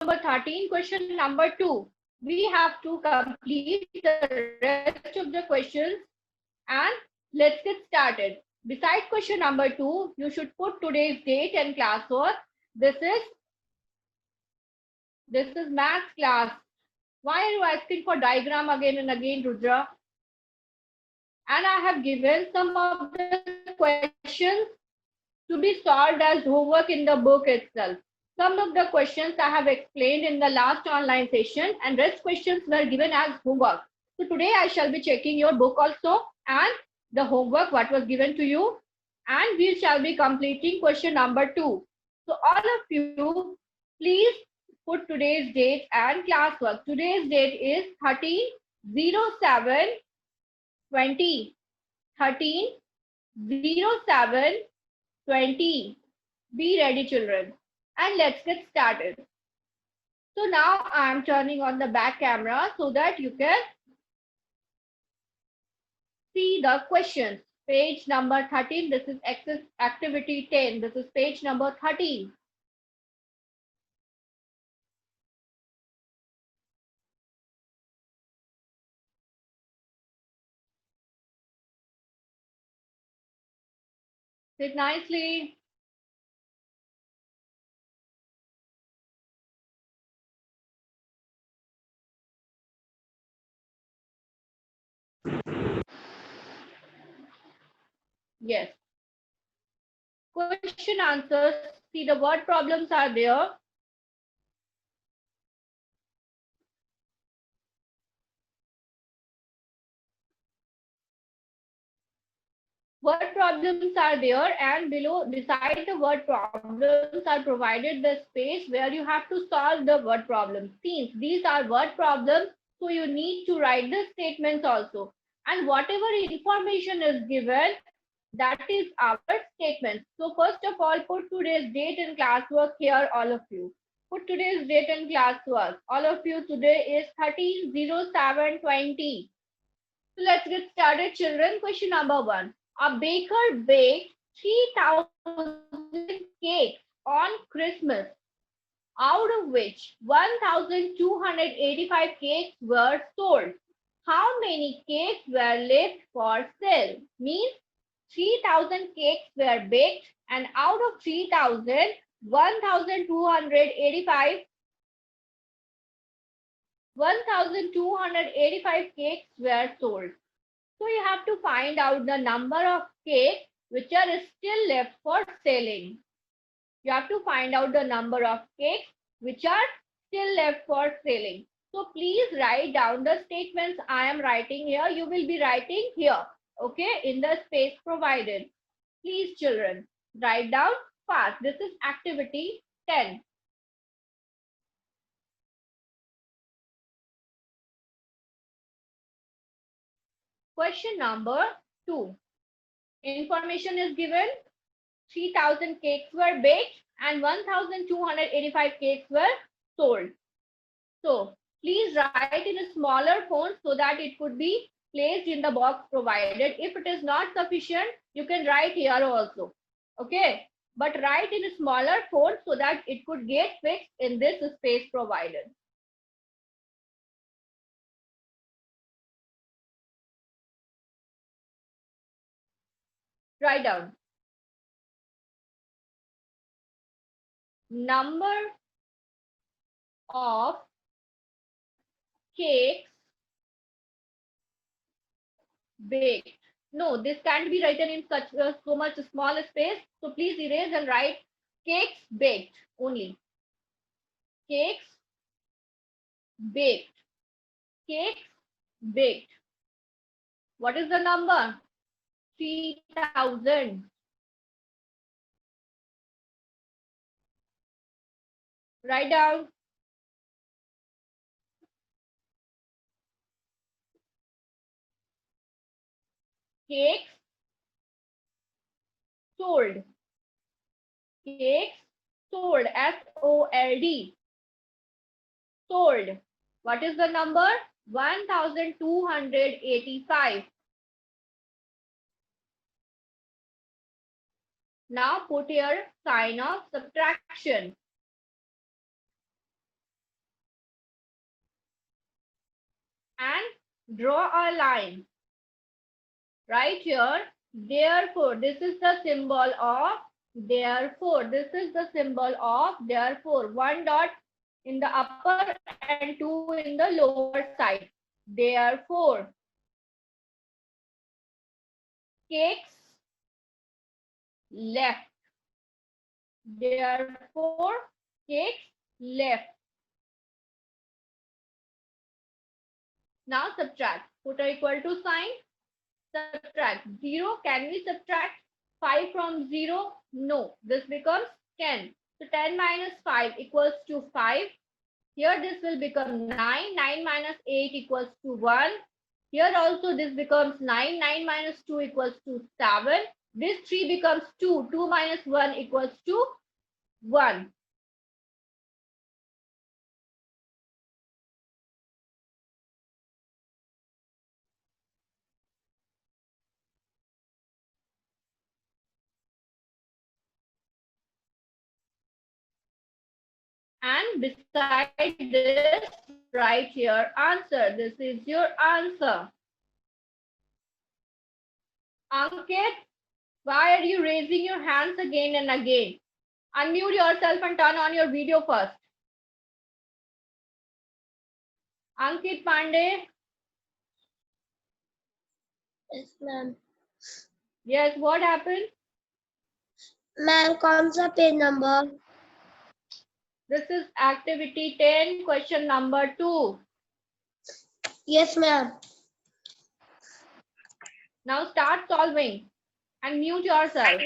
number 13, question number 2. We have to complete the rest of the questions and let's get started. Beside question number 2, you should put today's date and classwork. This is maths class. Why are you asking for diagram again and again, Rudra? And I have given some of the questions to be solved as homework in the book itself. Some of the questions I have explained in the last online session and rest questions were given as homework. So today I shall be checking your book also and the homework what was given to you, and we shall be completing question number 2. So all of you please put today's date and classwork. Today's date is 13/07/20. 13/07/20. Be ready, children. And let's get started. So now I am turning on the back camera so that you can see the questions. Page number 13. This is activity 10. This is page number 13. Sit nicely. Yes. Question answers. See, the word problems are there. Word problems are there, and below, beside the word problems are provided the space where you have to solve the word problems. Since these are word problems, so you need to write the statements also. And whatever information is given, that is our statement. So first of all, put today's date and classwork here, all of you. Put today's date and classwork. All of you, today is 13/07/20. So let's get started, children. Question number 1. A baker baked 3,000 cakes on Christmas, out of which 1,285 cakes were sold. How many cakes were left for sale? Means 3,000 cakes were baked, and out of 3,000, 1,285 cakes were sold. So you have to find out the number of cakes which are still left for selling. You have to find out the number of cakes which are still left for selling. So please write down the statements I am writing here. You will be writing here, okay, in the space provided. Please, children, write down fast. This is activity 10. Question number 2. Information is given. 3,000 cakes were baked and 1,285 cakes were sold. So please write in a smaller font so that it could be placed in the box provided. If it is not sufficient, you can write here also. Okay. But write in a smaller font so that it could get fixed in this space provided. Write down. Number of cakes baked. No, this can't be written in such so much small space. So please erase and write cakes baked only. Cakes baked. Cakes baked. What is the number? 3,000. Write down. Cakes sold. Cakes sold. SOLD. Sold. What is the number? 1,285. Now put here sign of subtraction. Draw a line right here. Therefore, this is the symbol of therefore. This is the symbol of therefore. One dot in the upper and two in the lower side. Therefore, cakes left. Therefore, cakes left. Now subtract. Put a equal to sign. Subtract. 0. Can we subtract 5 from 0? No. This becomes 10. So 10 minus 5 equals to 5. Here this will become 9. 9 minus 8 equals to 1. Here also this becomes 9. 9 minus 2 equals to 7. This 3 becomes 2. 2 minus 1 equals to 1. And beside this, write your answer. This is your answer. Ankit, why are you raising your hands again and again? Unmute yourself and turn on your video first. Ankit Pandey. Yes, ma'am. Yes, what happened? Ma'am, कौन सा page number? This is activity 10, question number 2. Yes, ma'am. Now start solving and mute yourself.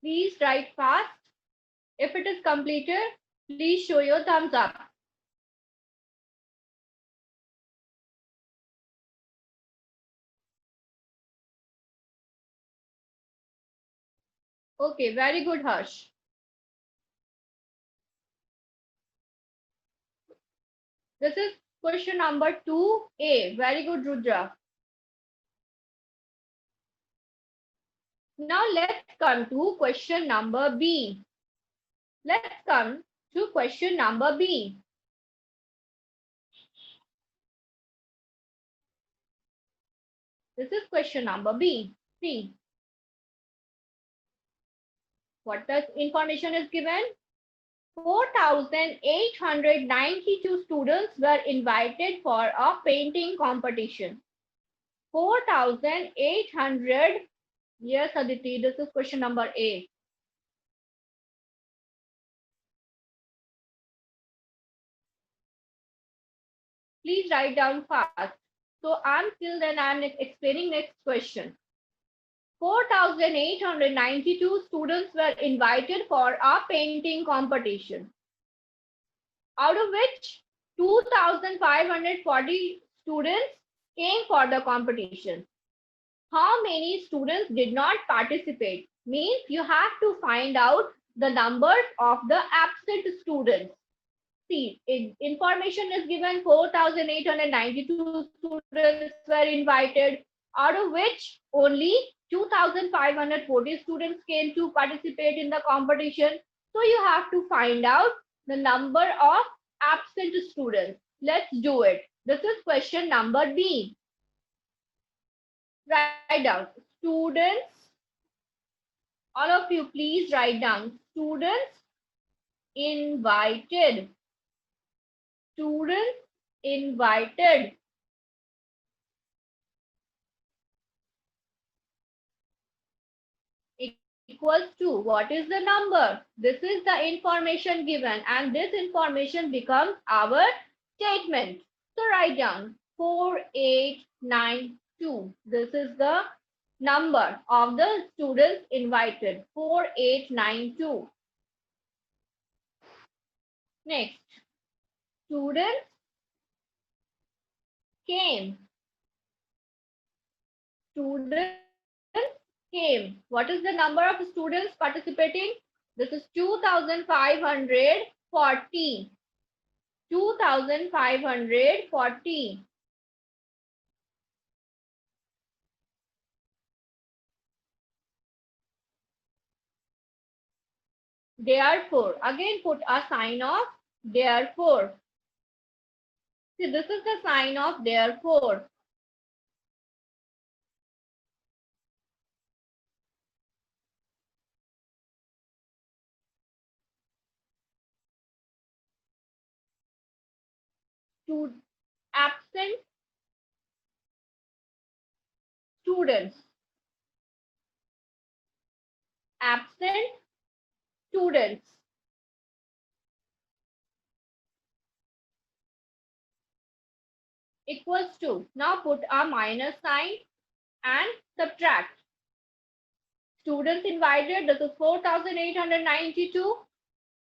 Please write fast. If it is completed, please show your thumbs up. Okay, very good, Harsh. This is question number 2A. Very good, Rudra. Now let's come to question number B. Let's come to question number B. This is question number B. See what the information is given. 4,892 students were invited for a painting competition. 4,800. Yes, Aditi, this is question number A. Please write down fast. So until then, I'm explaining next question. 4,892 students were invited for a painting competition, out of which 2,540 students came for the competition. How many students did not participate? Means you have to find out the numbers of the absent students. See, information is given 4,892 students were invited, out of which only 2,540 students came to participate in the competition. So you have to find out the number of absent students. Let's do it. This is question number B. Write down students. All of you, please write down students invited. Students invited. Equals to, what is the number? This is the information given and this information becomes our statement. So write down 4892. This is the number of the students invited. 4892. Next, students came. Students came. What is the number of students participating? This is 2540. 2540. Therefore, again put a sign of therefore. See, this is the sign of therefore. To absent students. Absent students. Equals to. Now put a minus sign and subtract. Students invited, this is 4,892.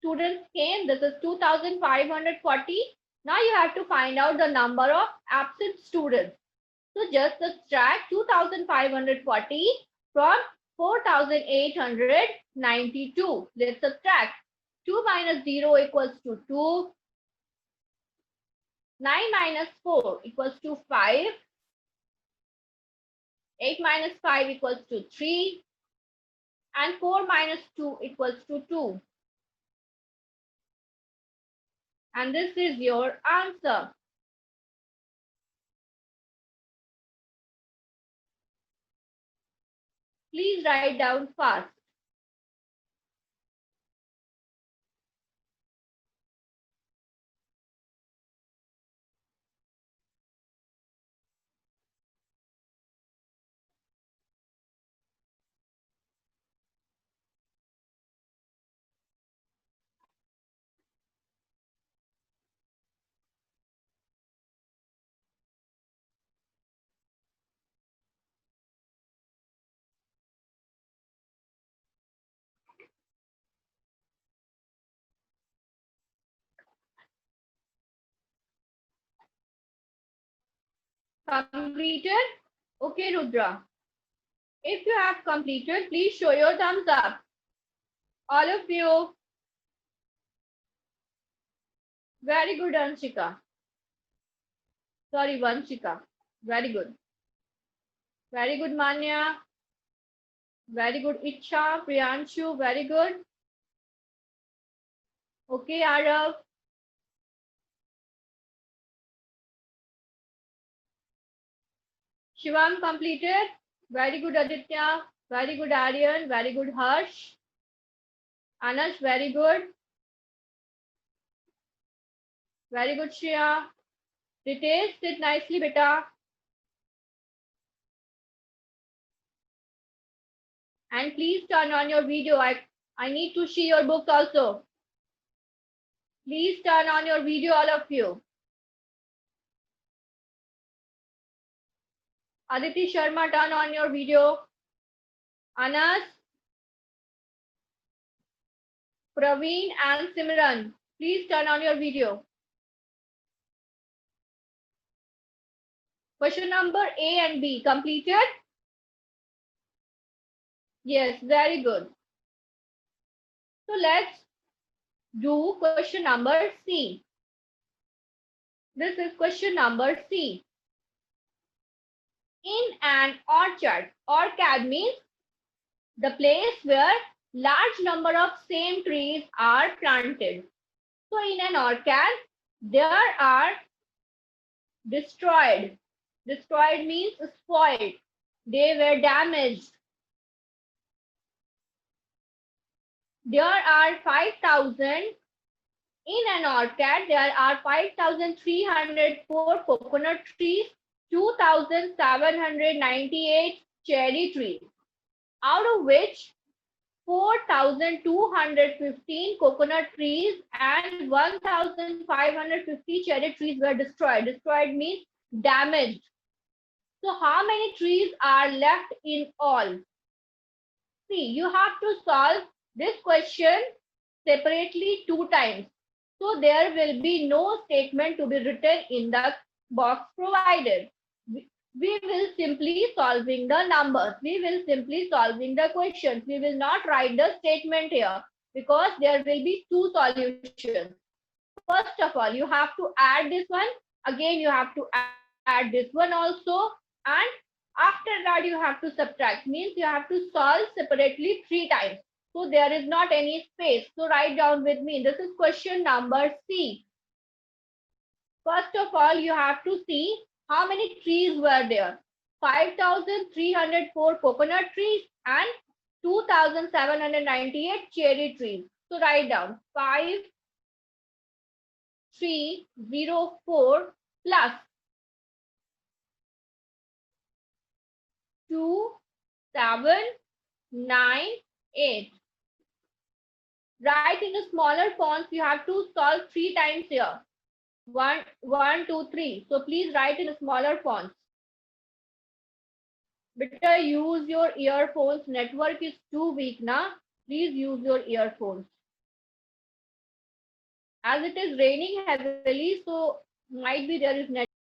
Students came, this is 2,540. Now you have to find out the number of absent students. So just subtract 2,540 from 4,892. Let's subtract. 2 minus 0 equals to 2. 9 minus 4 equals to 5. 8 minus 5 equals to 3. And 4 minus 2 equals to 2. And this is your answer. Please write down fast. Completed? Okay, Rudra. If you have completed, please show your thumbs up. All of you. Very good, Anshika. Sorry, Vanshika. Very good. Very good, Manya. Very good, Icha, Priyanshu. Very good. Okay, Arav. Shivam completed. Very good, Aditya. Very good, Aryan. Very good, Harsh. Anas, very good. Very good, Shreya. Ritesh, sit nicely, beta. And please turn on your video. I need to see your books also. Please turn on your video, all of you. Aditi Sharma, turn on your video. Anas, Praveen and Simran, please turn on your video. Question number A and B completed? Yes, very good. So let's do question number C. This is question number C. In an orchard, orchard means the place where large number of same trees are planted. So in an orchard, there are destroyed. Destroyed means spoiled. They were damaged. There are 5,000 in an orchard. There are 5,304 coconut trees, 2,798 cherry trees, out of which 4,215 coconut trees and 1,550 cherry trees were destroyed. Destroyed means damaged. So how many trees are left in all? See, you have to solve this question separately 2 times. So there will be no statement to be written in the box provided. We will simply solving the numbers. We will simply solving the questions. We will not write the statement here. because there will be two solutions. First of all, you have to add this one. Again, you have to add this one also. And after that, you have to subtract. Means you have to solve separately 3 times. So there is not any space. So write down with me. This is question number C. First of all, you have to see how many trees were there. 5,304 coconut trees and 2,798 cherry trees. So write down 5,304 plus 2,798. Write in a smaller fonts. You have to solve 3 times here. 1, 1, 2, 3. So please write in a smaller fonts. Better use your earphones. Network is too weak now. Please use your earphones. As it is raining heavily, so might be there is network